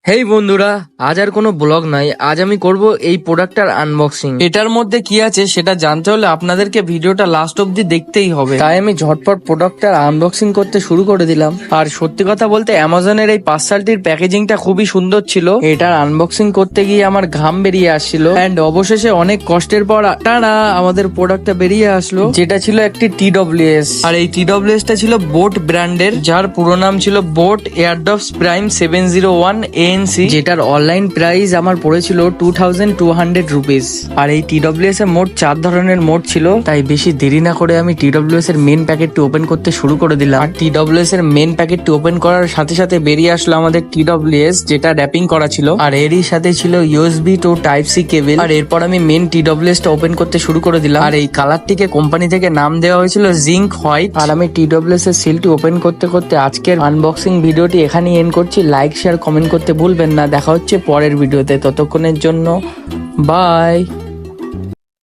হেই বন্ধুরা, আজ আর কোনো ব্লগ নাই। আজ আমি করব এই প্রোডাক্টটার আনবক্সিং। এটার মধ্যে কি আছে সেটা জানতে হলে আপনাদেরকে ভিডিওটা লাস্ট অব্দি দেখতেই হবে। তাই আমি ঝটপট প্রোডাক্টটার আনবক্সিং করতে শুরু করে দিলাম। আর সত্যি কথা বলতে অ্যামাজনের এই পার্সেলটির প্যাকেজিংটা খুবই সুন্দর ছিল। এটার আনবক্সিং করতে গিয়ে আমার ঘাম বেরিয়ে আসছিল। এন্ড অবশেষে অনেক কষ্টের পর টানা আমাদের প্রোডাক্টটা বেরিয়ে আসলো, যেটা ছিল একটি TWS। আর এই TWS টা ছিল বোট ব্র্যান্ডের, যার পুরো নাম ছিল বোট এয়ারডপস প্রাইম 701 ANC, যেটার অনলাইন প্রাইস আমার পড়েছিল 2200 রুপিস। আর এই TWS এর মোট 4 ধরনের মোড ছিল। তাই বেশি দেরি না করে আমি TWS এর মেন প্যাকেটটি ওপেন করতে শুরু করে দিলাম। আর TWS এর মেন প্যাকেটটি ওপেন করার সাথে সাথে বেরিয়ে আসলো আমাদের TWS, যেটা র্যাপিং করা ছিল। আর এরই সাথে ছিল USB to type C cable. আর এরপর আমি মেন TWS টা ওপেন করতে শুরু করে দিলাম। আর এই কালারটিকে কোম্পানি থেকে নাম দেওয়া হয়েছিল জিঙ্ক হোয়াইট। আর আমি TWS এর সিলটি ওপেন করতে করতে আজকের আনবক্সিং ভিডিওটি এখানেই এন্ড করছি। লাইক শেয়ার কমেন্ট করতে ভুলবেন না। দেখা হচ্ছে পরের ভিডিওতে, ততক্ষণের জন্য বাই।